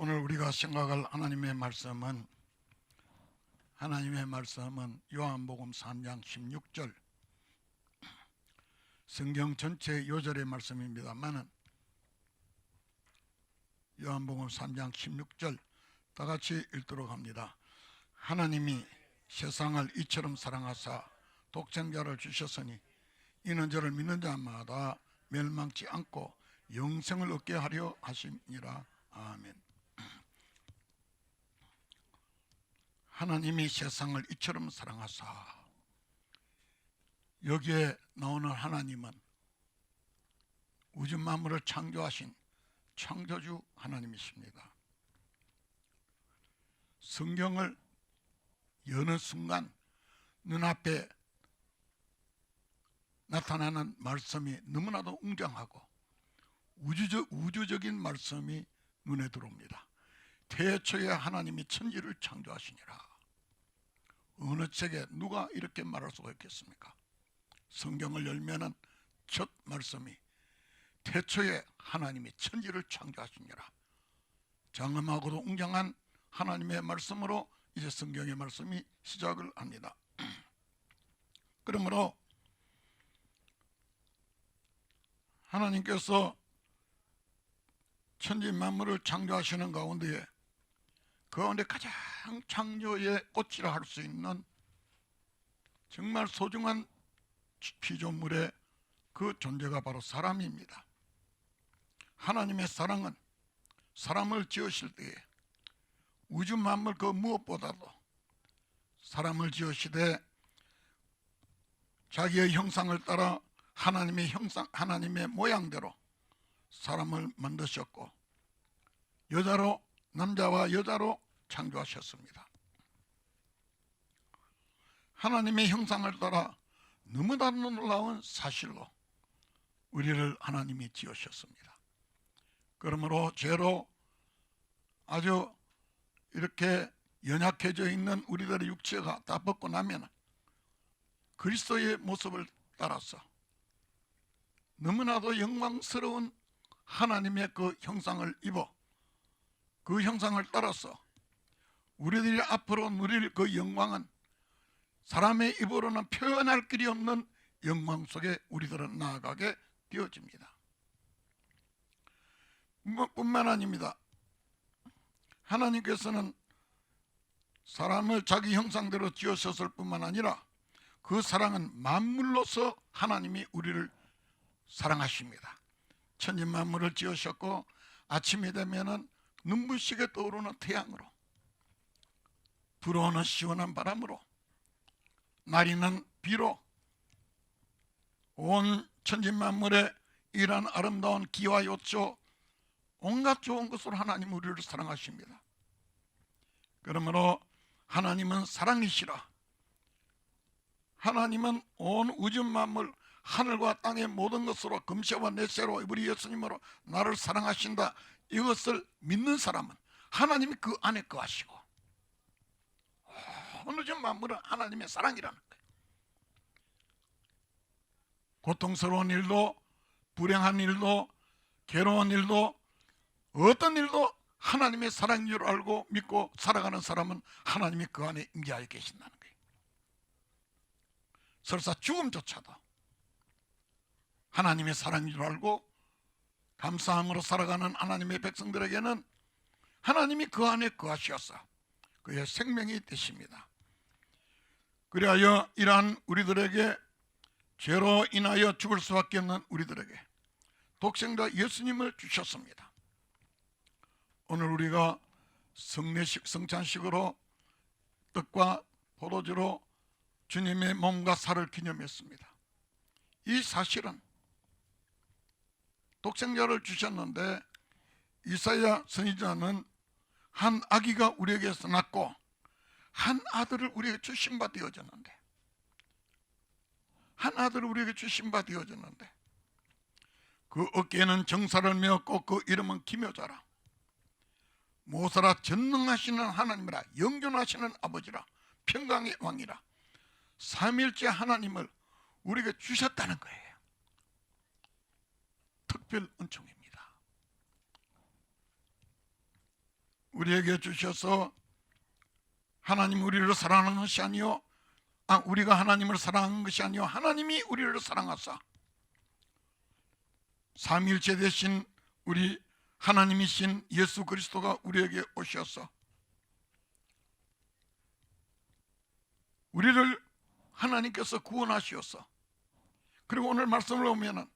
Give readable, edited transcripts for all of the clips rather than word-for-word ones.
오늘 우리가 생각할 하나님의 말씀은 요한복음 3장 16절 성경 전체 요절의 말씀입니다만은 요한복음 3장 16절 다 같이 읽도록 합니다. 하나님이 세상을 이처럼 사랑하사 독생자를 주셨으니 이는 저를 믿는 자마다 멸망치 않고 영생을 얻게 하려 하심이라. 아멘. 하나님이 세상을 이처럼 사랑하사, 여기에 나오는 하나님은 우주 만물을 창조하신 창조주 하나님이십니다. 성경을 여는 순간 눈앞에 나타나는 말씀이 너무나도 웅장하고 우주적인 말씀이 눈에 들어옵니다. 태초에 하나님이 천지를 창조하시니라. 어느 책에 누가 이렇게 말할 수가 있겠습니까? 성경을 열면은 첫 말씀이 태초에 하나님이 천지를 창조하시니라. 장엄하고도 웅장한 하나님의 말씀으로 이제 성경의 말씀이 시작을 합니다. 그러므로 하나님께서 천지 만물을 창조하시는 가운데 그 가운데 가장 창조의 꽃이라 할 수 있는 정말 소중한 피조물의 그 존재가 바로 사람입니다. 하나님의 사랑은 사람을 지으실 때에 우주 만물 그 무엇보다도 사람을 지으시되 자기의 형상을 따라 하나님의 모양대로 사람을 만드셨고 여자로 남자와 여자로 창조하셨습니다. 하나님의 형상을 따라 너무나 놀라운 사실로 우리를 하나님이 지으셨습니다. 그러므로 죄로 아주 이렇게 연약해져 있는 우리들의 육체가 다 벗고 나면 그리스도의 모습을 따라서 너무나도 영광스러운 하나님의 그 형상을 입어 그 형상을 따라서 우리들이 앞으로 누릴 그 영광은 사람의 입으로는 표현할 길이 없는 영광 속에 우리들은 나아가게 되어집니다. 뿐만 아닙니다. 하나님께서는 사람을 자기 형상대로 지으셨을 뿐만 아니라 그 사랑은 만물로서 하나님이 우리를 사랑하십니다. 천지 만물을 지으셨고 아침이 되면은 눈부시게 떠오르는 태양으로, 불어오는 시원한 바람으로, 날이는 비로 온 천지 만물에 이런 아름다운 기와 요초 온갖 좋은 것으로 하나님 우리를 사랑하십니다. 그러므로 하나님은 사랑이시라. 하나님은 온 우주 만물 하늘과 땅의 모든 것으로 금세와 넷세로 우리 예수님으로 나를 사랑하신다. 이것을 믿는 사람은 하나님이 그 안에 거하시고 온 우주 만물은 하나님의 사랑이라는 거예요. 고통스러운 일도 불행한 일도 괴로운 일도 어떤 일도 하나님의 사랑인 줄 알고 믿고 살아가는 사람은 하나님이 그 안에 임재하여 계신다는 거예요. 설사 죽음조차도 하나님의 사랑인 줄 알고 감사함으로 살아가는 하나님의 백성들에게는 하나님이 그 안에 거하셔서 그의 생명이 되십니다. 그리하여 이러한 우리들에게 죄로 인하여 죽을 수밖에 없는 우리들에게 독생자 예수님을 주셨습니다. 오늘 우리가 성찬식으로 떡과 포도주로 주님의 몸과 살을 기념했습니다. 이 사실은 독생자를 주셨는데 이사야 선지자는 한 아기가 우리에게서 낳고 한 아들을 우리에게 주신 바 되어졌는데 그 어깨에는 정사를 메었고 그 이름은 기묘자라. 모사라 전능하시는 하나님이라. 영존하시는 아버지라. 평강의 왕이라. 삼일째 하나님을 우리에게 주셨다는 거예요. 특별 은총입니다. 우리에게 주셔서 하나님 우리를 사랑하는 것이 아니요 우리가 하나님을 사랑하는 것이 아니요 하나님이 우리를 사랑하사 삼위일체 되신 우리 하나님이신 예수 그리스도가 우리에게 오셔서 우리를 하나님께서 구원하시어서, 그리고 오늘 말씀을 보면은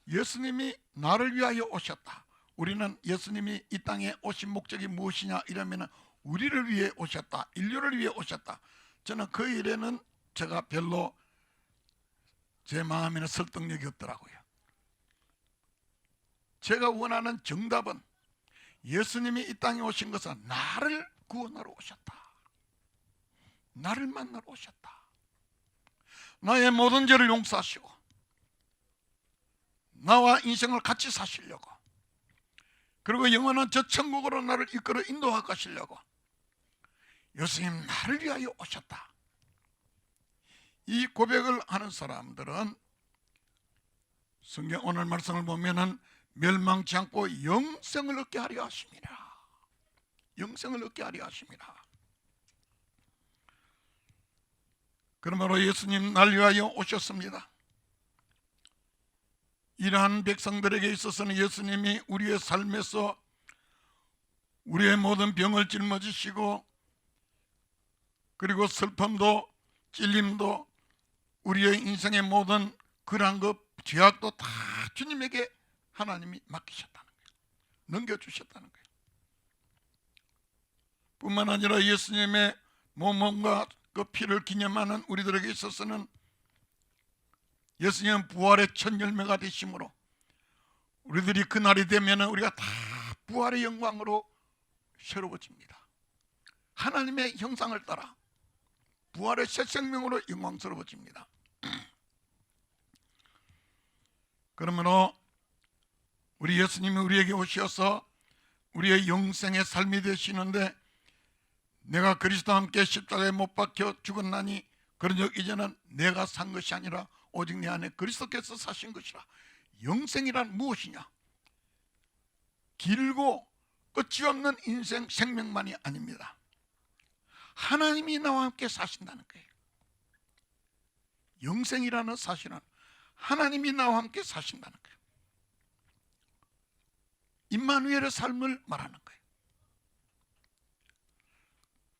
예수님이 나를 위하여 오셨다. 우리는 예수님이 이 땅에 오신 목적이 무엇이냐 이러면은 우리를 위해 오셨다, 인류를 위해 오셨다. 저는 그 일에는 제가 별로 제 마음에는 설득력이 없더라고요. 제가 원하는 정답은 예수님이 이 땅에 오신 것은 나를 구원하러 오셨다, 나를 만나러 오셨다, 나의 모든 죄를 용서하시고 나와 인생을 같이 사시려고, 그리고 영원한 저 천국으로 나를 이끌어 인도하 가시려고 예수님 나를 위하여 오셨다. 이 고백을 하는 사람들은 성경 오늘 말씀을 보면은 멸망치 않고 영생을 얻게 하려 하십니다. 영생을 얻게 하려 하십니다. 그러므로 예수님 나를 위하여 오셨습니다. 이러한 백성들에게 있어서는 예수님이 우리의 삶에서 우리의 모든 병을 짊어지시고, 그리고 슬픔도 찔림도 우리의 인생의 모든 그러한 것 죄악도 다 주님에게 하나님이 맡기셨다는 거예요. 넘겨주셨다는 거예요. 뿐만 아니라 예수님의 몸과 그 피를 기념하는 우리들에게 있어서는 예수님은 부활의 첫 열매가 되심으로 우리들이 그날이 되면 우리가 다 부활의 영광으로 새로워집니다. 하나님의 형상을 따라 부활의 새 생명으로 영광스러워집니다. 그러므로 우리 예수님이 우리에게 오셔서 우리의 영생의 삶이 되시는데, 내가 그리스도와 함께 십자가에 못 박혀 죽었나니 그런즉 이제는 내가 산 것이 아니라 오직 내 안에 그리스도께서 사신 것이라. 영생이란 무엇이냐? 길고 끝이 없는 인생 생명만이 아닙니다. 하나님이 나와 함께 사신다는 거예요. 영생이라는 사실은 하나님이 나와 함께 사신다는 거예요. 임마누엘의 삶을 말하는 거예요.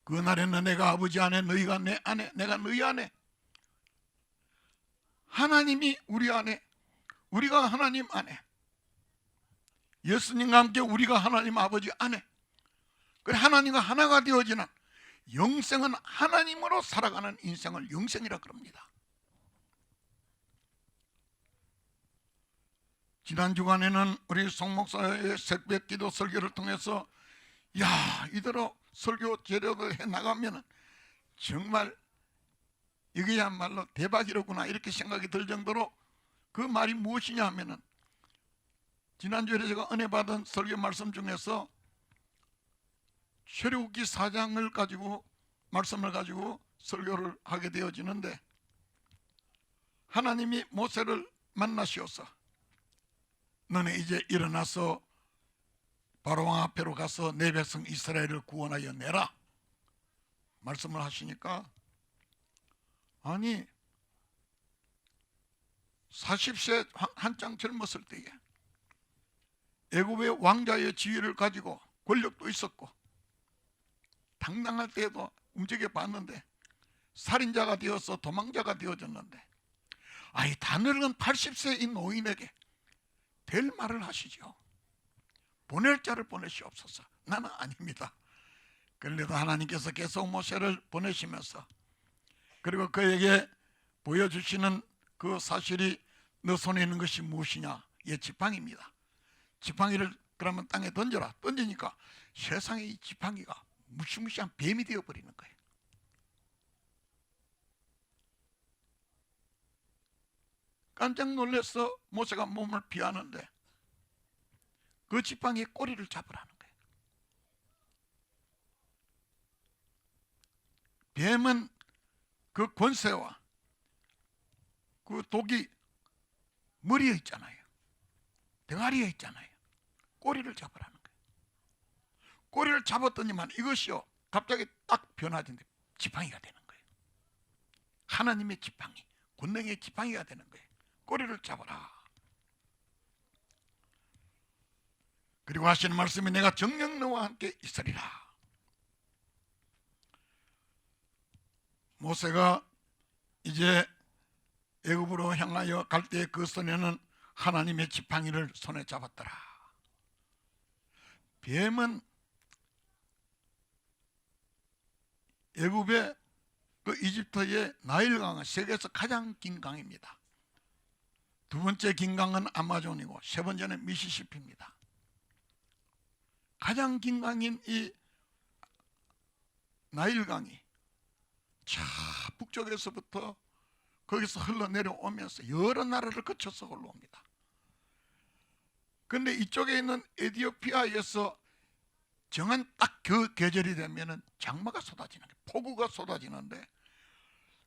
그날에는 내가 아버지 안에, 너희가 내 안에, 내가 너희 안에. 하나님이 우리 안에, 우리가 하나님 안에, 예수님과 함께 우리가 하나님 아버지 안에, 그래 하나님과 하나가 되어지는 영생은 하나님으로 살아가는 인생을 영생이라 그럽니다. 지난 주간에는 우리 송 목사의 새벽기도 설교를 통해서 이대로 설교 재력을 해나가면 정말 이게야말로 대박이로구나 이렇게 생각이 들 정도로, 그 말이 무엇이냐 하면은, 지난주에 제가 은혜 받은 설교 말씀 중에서 출애굽기 4장을 가지고 말씀을 가지고 설교를 하게 되어지는데, 하나님이 모세를 만나시어서 너네 이제 일어나서 바로왕 앞에로 가서 내 백성 이스라엘을 구원하여 내라 말씀을 하시니까, 아니 40세 한창 젊었을 때에 애굽의 왕자의 지위를 가지고 권력도 있었고 당당할 때에도 움직여 봤는데 살인자가 되어서 도망자가 되어졌는데, 다 늙은 80세인 노인에게 될 말을 하시죠. 보낼 자를 보내시옵소서. 나는 아닙니다. 그런데도 하나님께서 계속 모세를 보내시면서, 그리고 그에게 보여주시는 그 사실이 너 손에 있는 것이 무엇이냐? 지팡이입니다. 지팡이를 그러면 땅에 던져라. 던지니까 세상에 이 지팡이가 무시무시한 뱀이 되어버리는 거예요. 깜짝 놀라서 모세가 몸을 피하는데 그 지팡이의 꼬리를 잡으라는 거예요. 뱀은 그 권세와 그 독이 머리에 있잖아요. 대가리에 있잖아요. 꼬리를 잡으라는 거예요. 꼬리를 잡았더니만 이것이요 갑자기 딱 변화된 지팡이가 되는 거예요. 하나님의 지팡이, 권능의 지팡이가 되는 거예요. 꼬리를 잡아라. 그리고 하시는 말씀이 내가 정녕 너와 함께 있으리라. 모세가 이제 애굽으로 향하여 갈 때 그 손에는 하나님의 지팡이를 손에 잡았더라. 뱀은 애굽의 그 이집트의 나일강은 세계에서 가장 긴 강입니다. 두 번째 긴 강은 아마존이고 세 번째는 미시시피입니다. 가장 긴 강인 이 나일강이 저 북쪽에서부터 거기서 흘러내려오면서 여러 나라를 거쳐서 올라옵니다. 그런데 이쪽에 있는 에티오피아에서 정한 딱 그 계절이 되면은 장마가 쏟아지는 거예요. 폭우가 쏟아지는데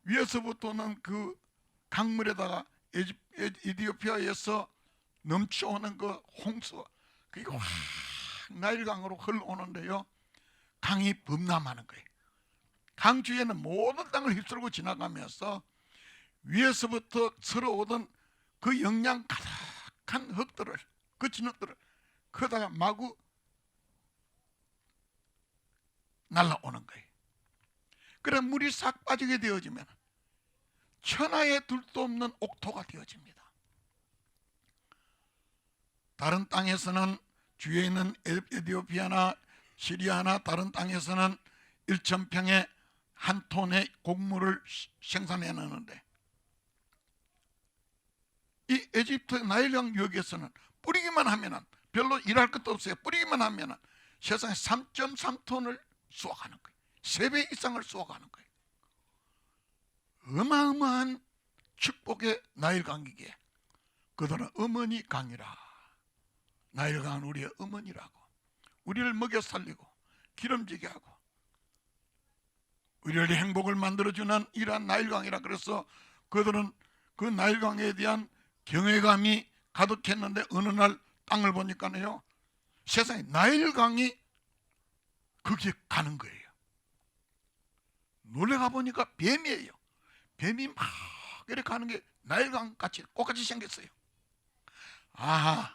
위에서부터는 그 강물에다가 에티오피아에서 넘쳐오는 그 홍수, 그게 확 나일강으로 흘러오는데요, 강이 범람하는 거예요. 강 주위에는 모든 땅을 휩쓸고 지나가면서 위에서부터 서러오던 그 영양 가득한 흙들을, 그 진흙들을 그다가 마구 날라오는 거예요. 그래 물이 싹 빠지게 되어지면 천하에 둘도 없는 옥토가 되어집니다. 다른 땅에서는 주위에 있는 에티오피아나 시리아나 다른 땅에서는 1,000평의 한 톤의 곡물을 생산해내는데 이 에집트 나일강 유역에서는 뿌리기만 하면은 별로 일할 것도 없어요. 뿌리기만 하면은 세상에 3.3톤을 수확하는 거예요. 3배 이상을 수확하는 거예요. 어마어마한 축복의 나일강이기에 그들은 어머니 강이라. 나일강은 우리의 어머니라고, 우리를 먹여 살리고 기름지게 하고 우리의 행복을 만들어주는 이러한 나일강이라. 그래서 그들은 그 나일강에 대한 경외감이 가득했는데 어느 날 땅을 보니까요 세상에 나일강이 거기에 가는 거예요. 놀래가 보니까 뱀이에요. 뱀이 막 이렇게 가는 게 나일강 같이 꽃같이 생겼어요. 아하,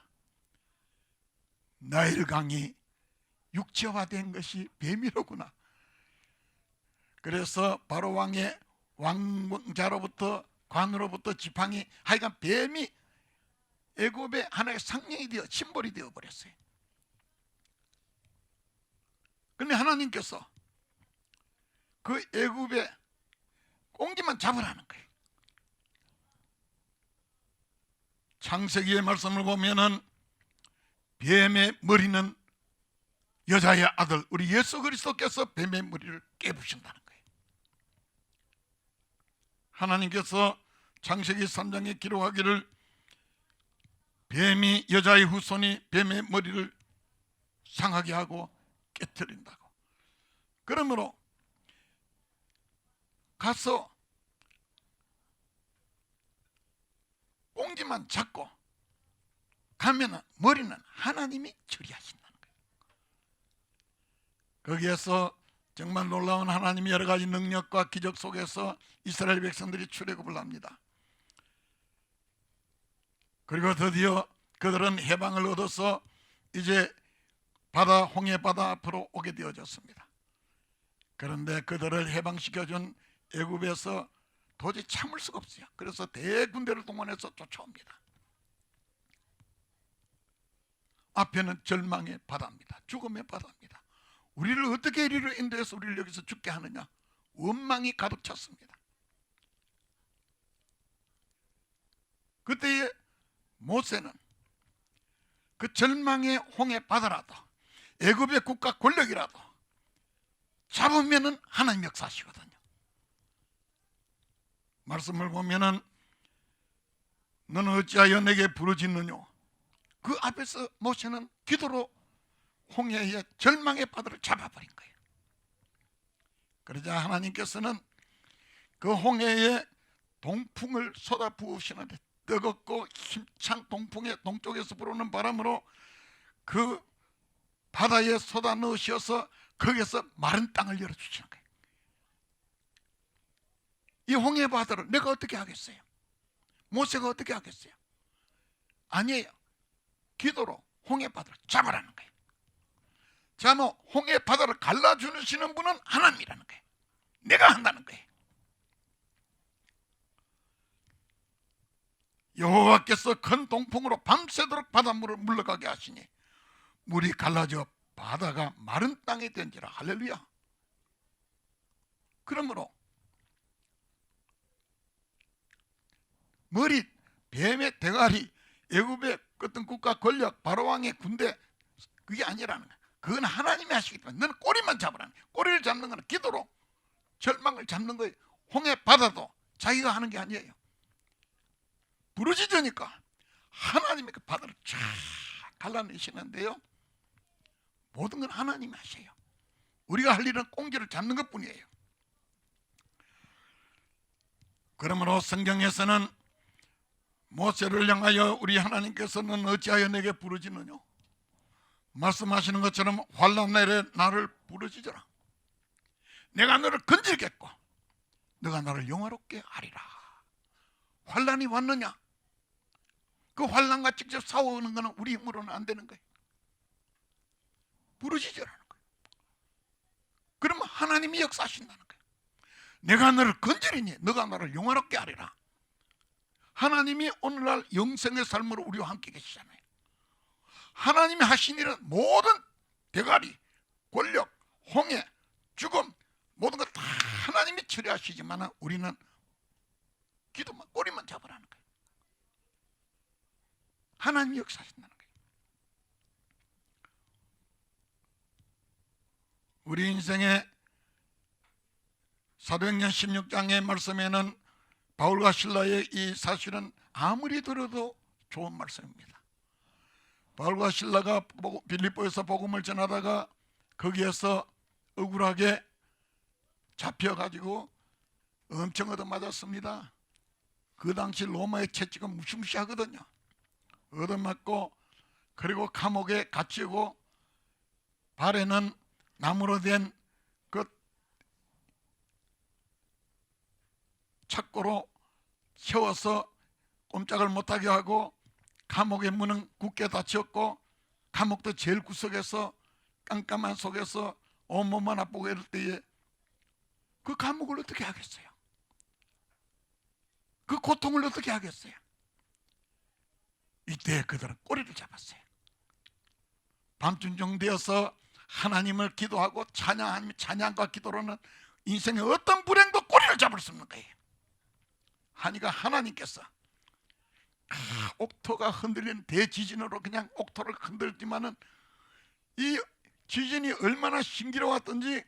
나일강이 육체화된 것이 뱀이로구나. 그래서 바로 왕의 왕자로부터 관으로부터 지팡이, 하여간 뱀이 애굽의 하나의 상징이 되어 심벌이 되어 버렸어요. 그런데 하나님께서 그 애굽의 꽁지만 잡으라는 거예요. 창세기의 말씀을 보면은 뱀의 머리는 여자의 아들 우리 예수 그리스도께서 뱀의 머리를 깨부신다는 거예요. 하나님께서 창세기 3장에 기록하기를 뱀이 여자의 후손이 뱀의 머리를 상하게 하고 깨뜨린다고. 그러므로 가서 꽁지만 잡고 가면은 머리는 하나님이 처리하신다는 거예요. 거기에서 정말 놀라운 하나님의 여러 가지 능력과 기적 속에서 이스라엘 백성들이 출애굽을 합니다. 그리고 드디어 그들은 해방을 얻어서 이제 홍해 바다 앞으로 오게 되어졌습니다. 그런데 그들을 해방시켜준 애굽에서 도저히 참을 수가 없어요. 그래서 대군대를 동원해서 쫓아옵니다. 앞에는 절망의 바다입니다. 죽음의 바다입니다. 우리를 어떻게 이리로 인도해서 우리를 여기서 죽게 하느냐, 원망이 가득 찼습니다. 그때에 모세는 그 절망의 홍해 바다라도 애굽의 국가 권력이라도 잡으면은 하나님 역사하시거든요. 말씀을 보면은 너는 어찌하여 내게 부르짖느냐, 그 앞에서 모세는 기도로 홍해의 절망의 바다를 잡아버린 거예요. 그러자 하나님께서는 그 홍해에 동풍을 쏟아 부으시는데 뜨겁고 힘찬 동풍에 동쪽에서 불어오는 바람으로 그 바다에 쏟아 넣으셔서 거기서 마른 땅을 열어주시는 거예요. 이 홍해 바다를 내가 어떻게 하겠어요? 모세가 어떻게 하겠어요? 아니에요. 기도로 홍해 바다를 잡으라는 거예요. 자, 뭐 홍해 바다를 갈라주시는 분은 하나님이라는 거예요. 내가 한다는 거예요. 여호와께서 큰 동풍으로 밤새도록 바닷물을 물러가게 하시니 물이 갈라져 바다가 마른 땅이 된지라. 할렐루야. 그러므로 머리, 뱀의 대가리, 애굽의 어떤 국가 권력, 바로왕의 군대, 그게 아니라는 거야. 그건 하나님이 하시기 때문에 너는 꼬리만 잡으라는 거야. 꼬리를 잡는 거는 기도로 절망을 잡는 거예요. 홍해 바다도 자기가 하는 게 아니에요. 부르짖으니까 하나님이 그 바다를 쫙 갈라내시는데요, 모든 건 하나님이 하셔요. 우리가 할 일은 꽁지를 잡는 것 뿐이에요. 그러므로 성경에서는 모세를 향하여 우리 하나님께서는 어찌하여 내게 부르짖느냐, 말씀하시는 것처럼 환난 날에 나를 부르짖어라. 내가 너를 건질겠고 너가 나를 영화롭게 하리라. 환난이 왔느냐? 그 환난과 직접 싸우는 것은 우리 힘으로는 안 되는 거예요. 부르짖으라는 거예요. 그러면 하나님이 역사하신다는 거예요. 내가 너를 건지리니 너가 나를 영화롭게 하리라. 하나님이 오늘날 영생의 삶으로 우리와 함께 계시잖아요. 하나님이 하신 일은 모든 대가리, 권력, 홍해, 죽음, 모든 것 다 하나님이 처리하시지만 우리는 기도만, 꼬리만 잡으라는 거예요. 하나님이 역사하신다는 거예요. 우리 인생의 사도행전 16장의 말씀에는 바울과 실라의 이 사실은 아무리 들어도 좋은 말씀입니다. 바울과 실라가 빌립보에서 복음을 전하다가 거기에서 억울하게 잡혀가지고 엄청 얻어맞았습니다. 그 당시 로마의 채찍은 무시무시하거든요. 얻어맞고 그리고 감옥에 갇히고 발에는 나무로 된 그 착고로 세워서 꼼짝을 못하게 하고 감옥의 문은 굳게 닫혔고 감옥도 제일 구석에서 깜깜한 속에서 온몸만 아프고 이럴 때에 그 감옥을 어떻게 하겠어요? 그 고통을 어떻게 하겠어요? 이때 그들은 꼬리를 잡았어요. 밤중 정되어서 하나님을 기도하고 찬양과 기도로는 인생의 어떤 불행도 꼬리를 잡을 수 없는 거예요. 하니까 하나님께서 옥토가 흔들리는 대지진으로 그냥 옥토를 흔들지만은 이 지진이 얼마나 신기로웠던지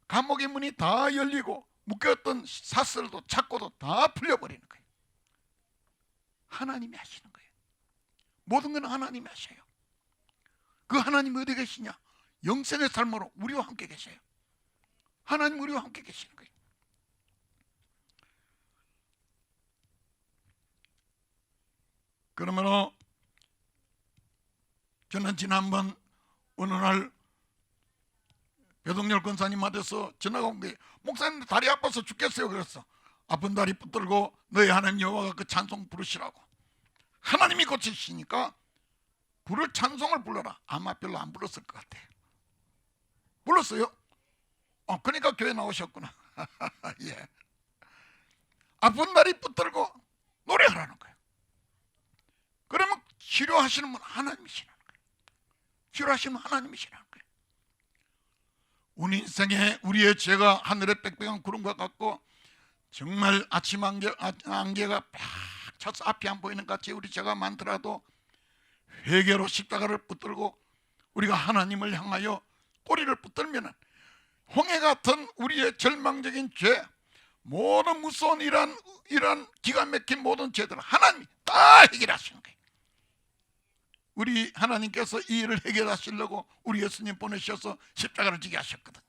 감옥의 문이 다 열리고 묶였던 사슬도 착고도 다 풀려버리는 거예요. 하나님이 하시는 거예요. 모든 건 하나님이 하셔요. 그 하나님이 어디 계시냐? 영생의 삶으로 우리와 함께 계세요. 하나님 우리와 함께 계시는 거예요. 그러므로 저는 지난번 어느 날 배동열 권사님한테서 전화가 온 거예요. 목사님 다리 아파서 죽겠어요. 그랬어. 아픈 다리 붙들고 너희 하나님 여호와가 그 찬송 부르시라고. 하나님이 고치시니까 부를 찬송을 불러라. 아마 별로 안 불렀을 것 같아요. 불렀어요? 그러니까 교회 나오셨구나. 예. 아픈 다리 붙들고 노래하라는 거예요. 그러면 치료하시는 분 하나님이시라는 거예요. 치료하시는 분 하나님이시라는 거예요. 우리 인생에 우리의 죄가 하늘의 빽빽한 구름과 같고 정말 아침 안개가 팍 차서 앞이 안 보이는 같이 우리 죄가 많더라도 회개로 십자가를 붙들고 우리가 하나님을 향하여 꼬리를 붙들면 홍해 같은 우리의 절망적인 죄, 모든 무서운 이런 기가 막힌 모든 죄들을 하나님이 다 해결하시는 거예요. 우리 하나님께서 이 일을 해결하시려고 우리 예수님 보내셔서 십자가를 지게 하셨거든요.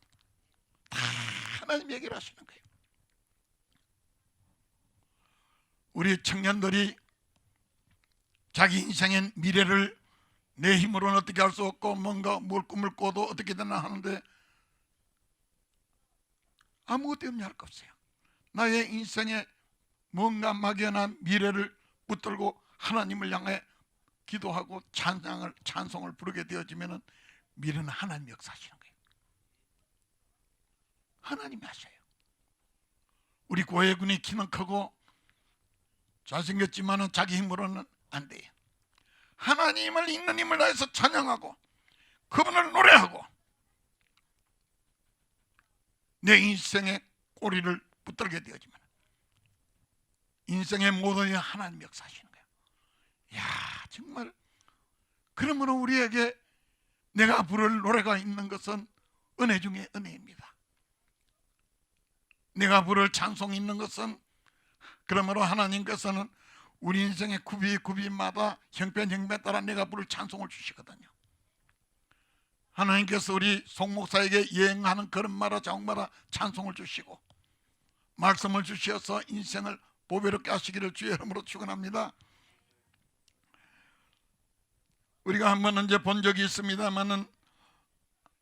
다 하나님이 해결하시는 거예요. 우리 청년들이 자기 인생의 미래를 내 힘으로는 어떻게 할 수 없고 뭔가 뭘 꿈을 꿔도 어떻게 되나 하는데 아무것도 염려할 거 없어요. 나의 인생에 뭔가 막연한 미래를 붙들고 하나님을 향해 기도하고 찬송을 부르게 되어지면 미래는 하나님이 역사하시는 거예요. 하나님이 하셔요. 우리 고해군이 키는 크고 잘생겼지만 자기 힘으로는 안 돼요. 하나님을 있는 힘을 다해서 찬양하고 그분을 노래하고 내 인생의 꼬리를 붙들게 되어지면 인생의 모든 일에 하나님이 역사하시는 거예요. 이야, 정말 그러므로 우리에게 내가 부를 노래가 있는 것은 은혜 중에 은혜입니다. 내가 부를 찬송이 있는 것은 그러므로 하나님께서는 우리 인생의 구비마다 형편에 따라 내가 부를 찬송을 주시거든요. 하나님께서 우리 송목사에게 여행하는 걸음마다 자국마다 찬송을 주시고 말씀을 주셔서 인생을 보배롭게 하시기를 주의 이름으로 축원합니다. 우리가 한번 이제 본 적이 있습니다만은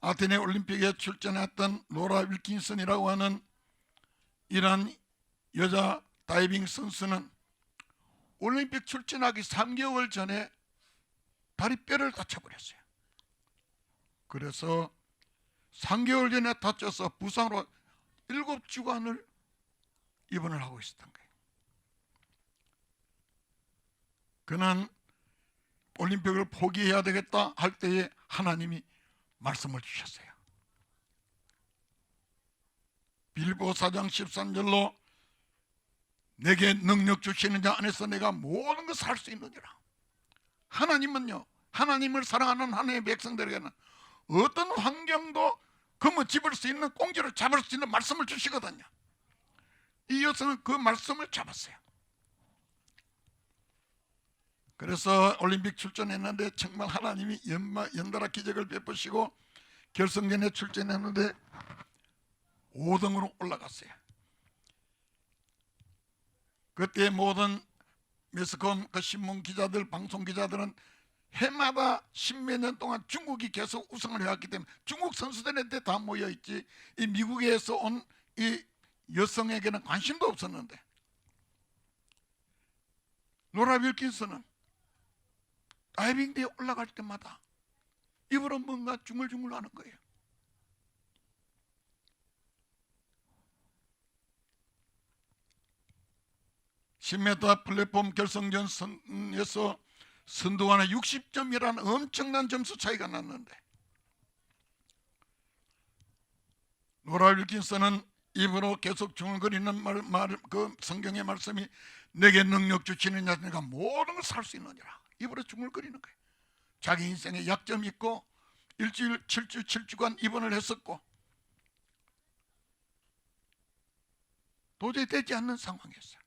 아테네 올림픽에 출전했던 로라 윌킨슨이라고 하는 이런 여자 다이빙 선수는 올림픽 출전하기 3개월 전에 다리뼈를 다쳐버렸어요. 그래서 3개월 전에 다쳐서 부상으로 7주간을 입원을 하고 있었던 거예요. 그는 올림픽을 포기해야 되겠다 할 때에 하나님이 말씀을 주셨어요. 빌보 4장 13절로 내게 능력 주시는 자 안에서 내가 모든 것을 할 수 있느니라. 하나님은요, 하나님을 사랑하는 하나님의 백성들에게는 어떤 환경도 금을 집을 수 있는 꽁지를 잡을 수 있는 말씀을 주시거든요. 이 여성은 그 말씀을 잡았어요. 그래서 올림픽 출전했는데 정말 하나님이 연달아 기적을 베푸시고 결승전에 출전했는데 5등으로 올라갔어요. 그때 모든 매스컴 그 신문 기자들, 방송 기자들은 해마다 10몇 년 동안 중국이 계속 우승을 해왔기 때문에 중국 선수들한테 다 모여있지 이 미국에서 온 이 여성에게는 관심도 없었는데 로라 윌킨슨은 다이빙대에 올라갈 때마다 입으로 뭔가 중얼중얼 하는 거예요. (10m) 플랫폼 결승전에서 선두와는 60점이라는 엄청난 점수 차이가 났는데 로라 윌킨슨은 입으로 계속 중얼거리는 그 성경의 말씀이 내게 능력 주시는 자 내가 모든 걸 살 수 있느니라. 입으로 중얼거리는 거예요. 자기 인생에 약점이 있고 일주일 7주 7주간 입원을 했었고 도저히 되지 않는 상황이었어요.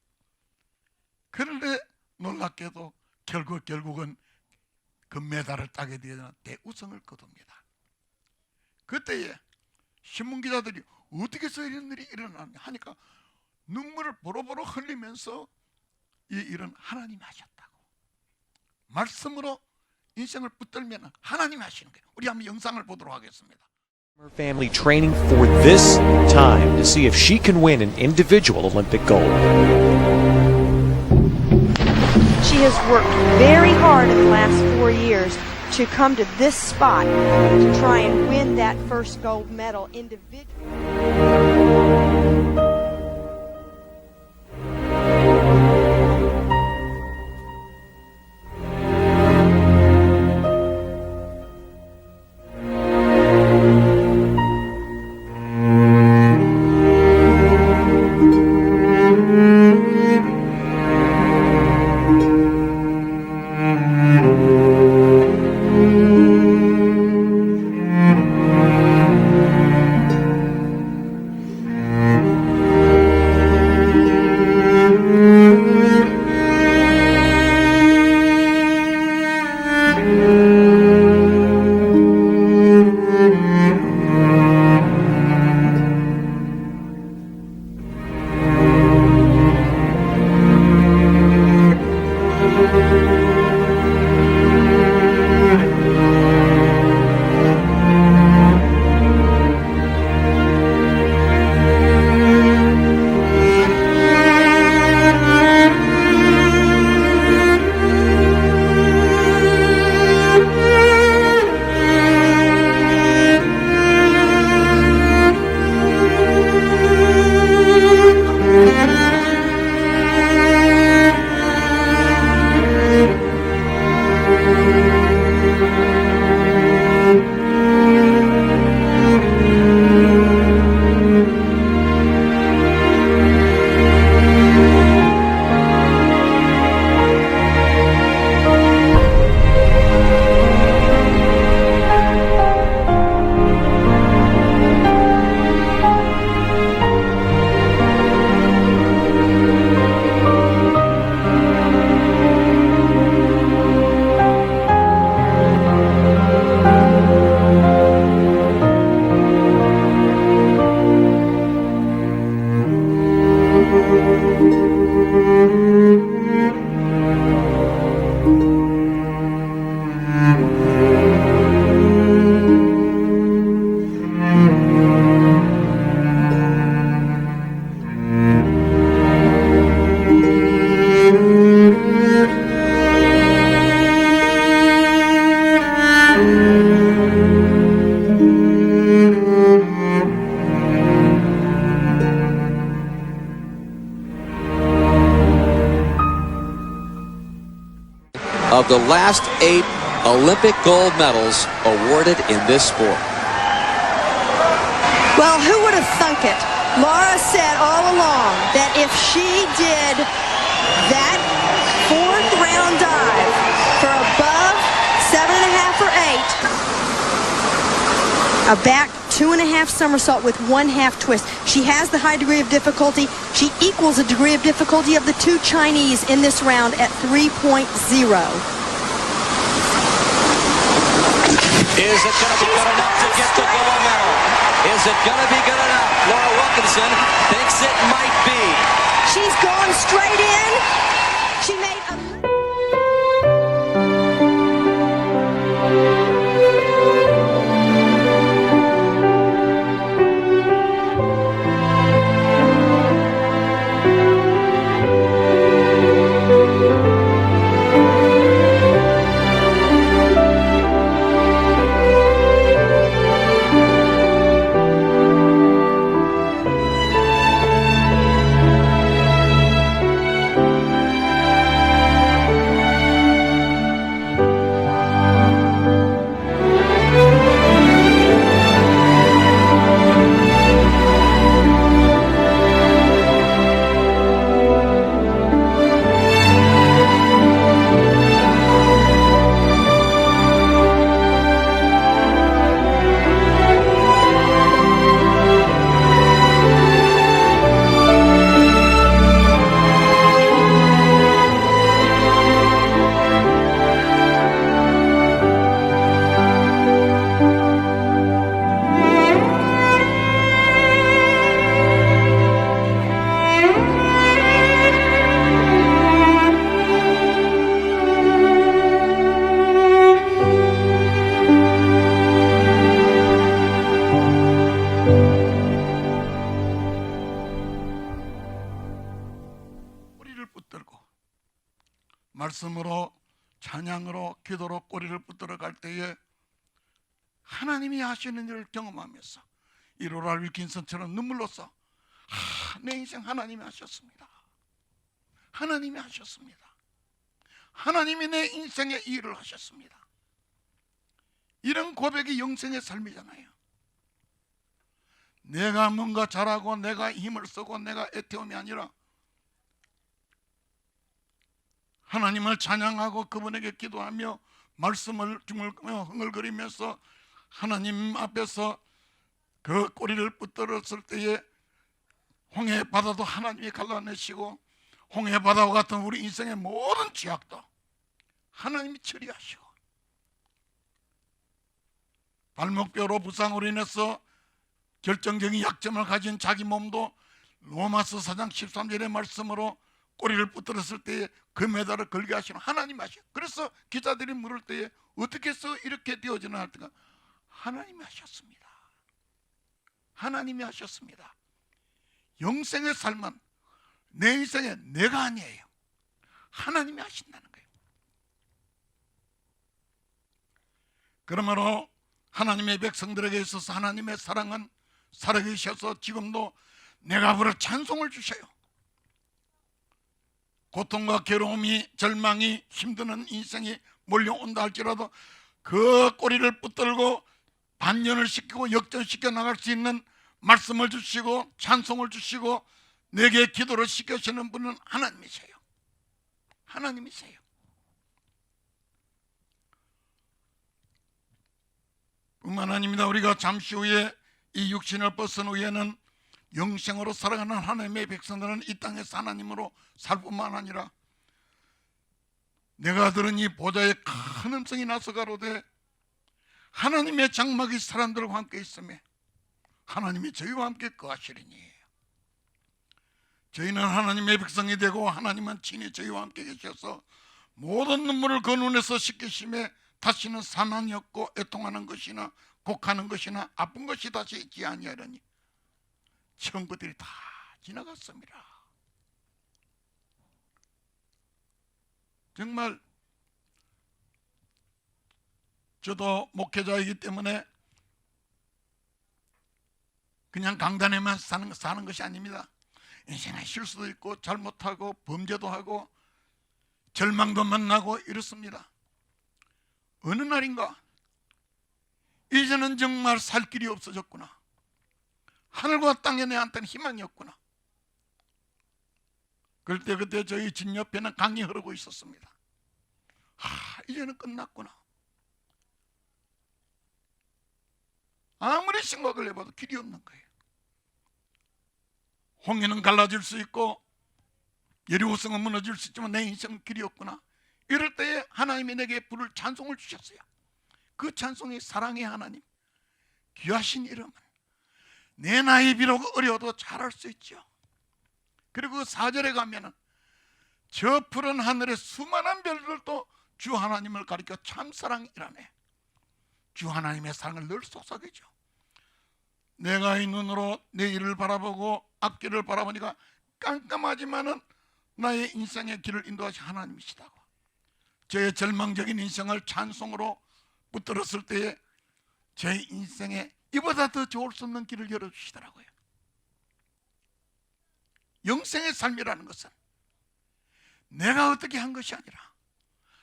그런데 놀랍게도 결국은 금메달을 따게 되는 대우승을 거둡니다. 그때에 신문기자들이 어떻게 해서 이런 일이 일어나냐 하니까 눈물을 보로보로 흘리면서 이 일은 하나님이 하셨다고 말씀으로 인생을 붙들면 하나님이 하시는 거예요. 우리 한번 영상을 보도록 하겠습니다. Her family training for this time to see if she can win an individual Olympic gold. She has worked very hard in the last 4 years to come to this spot to try and win that first gold medal individually. of the last 8 Olympic gold medals awarded in this sport. Well, who would have thunk it? Laura said all along that if she did that fourth round dive for above 7.5 or 8, a back 2.5 somersault with 1/2 twist, she has the high degree of difficulty. She equals the degree of difficulty of the 2 Chinese in this round at 3.0. Is it going to be good enough to get the gold medal? Is it going to be good enough? Laura Wilkinson thinks it might be. She's gone straight in. She made a... 꼬리를 붙들고 말씀으로 찬양으로 기도로 꼬리를 붙들어 갈 때에 하나님이 하시는 일을 경험하면서 이 로라 윌킨슨처럼 눈물로써 내 인생 하나님이 하셨습니다. 하나님이 하셨습니다. 하나님이 내 인생에 이 일을 하셨습니다. 이런 고백이 영생의 삶이잖아요. 내가 뭔가 잘하고 내가 힘을 쓰고 내가 애태움이 아니라 하나님을 찬양하고 그분에게 기도하며 말씀을 흥얼거리면서 하나님 앞에서 그 꼬리를 붙들었을 때에 홍해 바다도 하나님이 갈라내시고 홍해 바다와 같은 우리 인생의 모든 죄악도 하나님이 처리하시고 발목뼈로 부상으로 인해서 결정적인 약점을 가진 자기 몸도 로마서 4장 13절의 말씀으로 꼬리를 붙들었을 때에 그 메달을 걸게 하시는 하나님 하셔. 그래서 기자들이 물을 때에 어떻게 해서 이렇게 되어지나 할 때가 하나님이 하셨습니다. 하나님이 하셨습니다. 영생의 삶은 내 인생에 내가 아니에요. 하나님이 하신다는 거예요. 그러므로 하나님의 백성들에게 있어서 하나님의 사랑은 살아계셔서 지금도 내가 앞으로 찬송을 주셔요. 고통과 괴로움이 절망이 힘드는 인생이 몰려온다 할지라도 그 꼬리를 붙들고 반전을 시키고 역전시켜 나갈 수 있는 말씀을 주시고 찬송을 주시고 내게 기도를 시켜주시는 분은 하나님이세요. 하나님이세요. 뿐만 아닙니다. 우리가 잠시 후에 이 육신을 벗은 후에는 영생으로 살아가는 하나님의 백성들은 이 땅에서 하나님으로 살 뿐만 아니라 내가 들은 이 보좌에 큰 음성이 나서 가로되 하나님의 장막이 사람들과 함께 있으며 하나님이 저희와 함께 거하시리니 저희는 하나님의 백성이 되고 하나님은 친히 저희와 함께 계셔서 모든 눈물을 그 눈에서 씻기심에 다시는 사망이 없고 애통하는 것이나 곡하는 것이나 아픈 것이 다시 있지 아니하려니 천부들이 다 지나갔습니다. 정말 저도 목회자이기 때문에 그냥 강단에만 사는 것이 아닙니다. 인생에 실수도 있고 잘못하고 범죄도 하고 절망도 만나고 이렇습니다. 어느 날인가 이제는 정말 살 길이 없어졌구나. 하늘과 땅에 내한테는 희망이 없구나. 그때 저희 집 옆에는 강이 흐르고 있었습니다. 이제는 끝났구나. 아무리 생각을 해봐도 길이 없는 거예요. 홍해는 갈라질 수 있고 여리고성은 무너질 수 있지만 내 인생은 길이 없구나. 이럴 때에 하나님이 내게 부를 찬송을 주셨어요. 그 찬송이 사랑의 하나님, 귀하신 이름은 내 나이 비록 어려도 잘할 수 있죠. 그리고 4절에 가면은 저 푸른 하늘의 수많은 별들도 주 하나님을 가리켜 참사랑이라네. 주 하나님의 사랑을 늘 속삭이죠. 내가 이 눈으로 내일을 바라보고 앞길을 바라보니까 깜깜하지만은 나의 인생의 길을 인도하신 하나님이시다고. 저의 절망적인 인생을 찬송으로 붙들었을 때에 제 인생에 이보다 더 좋을 수 없는 길을 열어주시더라고요. 영생의 삶이라는 것은 내가 어떻게 한 것이 아니라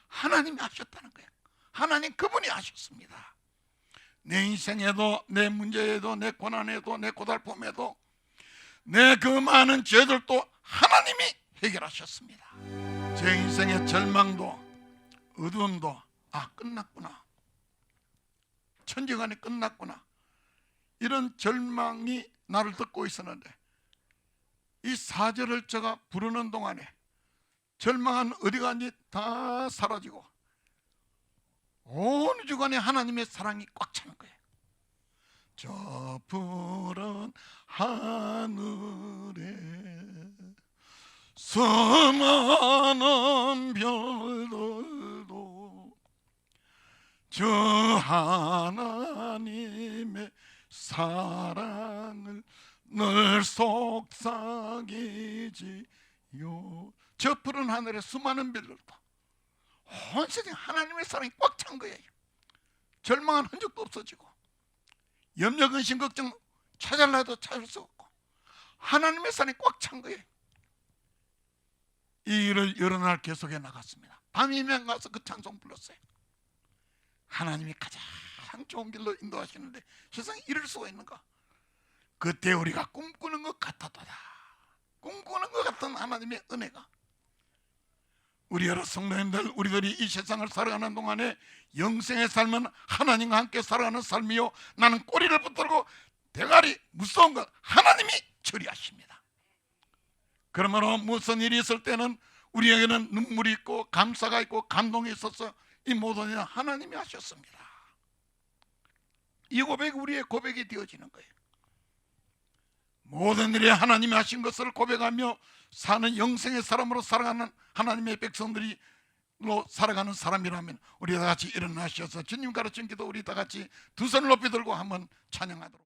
하나님이 하셨다는 거예요. 하나님 그분이 하셨습니다. 내 인생에도, 내 문제에도, 내 고난에도, 내 고달픔에도, 내 그 많은 죄들도 하나님이 해결하셨습니다. 제 인생의 절망도 어두움도 끝났구나, 천지간에 끝났구나, 이런 절망이 나를 덮고 있었는데 이 4절을 제가 부르는 동안에 절망은 어디 갔니 다 사라지고 온 주간에 하나님의 사랑이 꽉 차는 거예요. 저 푸른 하늘에 수많은 별들도 저 하나님의 사랑을 늘 속삭이지요. 저 푸른 하늘에 수많은 별들도 온 세상 하나님의 사랑이 꽉 찬 거예요. 절망한 흔적도 없어지고 염려, 근심, 걱정 찾으려 해도 찾을 수 없고 하나님의 사랑이 꽉 찬 거예요. 이 일을 여러 날 계속해 나갔습니다. 밤이면 가서 그 찬송 불렀어요. 하나님이 가장 좋은 길로 인도하시는데 세상에 이럴 수가 있는가? 그때 우리가 꿈꾸는 것 같았도다. 꿈꾸는 것 같은 하나님의 은혜가 우리 여러 성도님들, 우리들이 이 세상을 살아가는 동안에 영생의 삶은 하나님과 함께 살아가는 삶이요, 나는 꼬리를 붙들고 대가리 무서운 것 하나님이 처리하십니다. 그러므로 무슨 일이 있을 때는 우리에게는 눈물이 있고 감사가 있고 감동이 있어서 이 모든 일은 하나님이 하셨습니다. 이 고백이 우리의 고백이 되어지는 거예요. 모든 일에 하나님이 하신 것을 고백하며 사는 영생의 사람으로 살아가는 하나님의 백성들이 살아가는 사람이라면 우리 다 같이 일어나셔서 주님 가르친 기도 우리 다 같이 두 손을 높이 들고 한번 찬양하도록.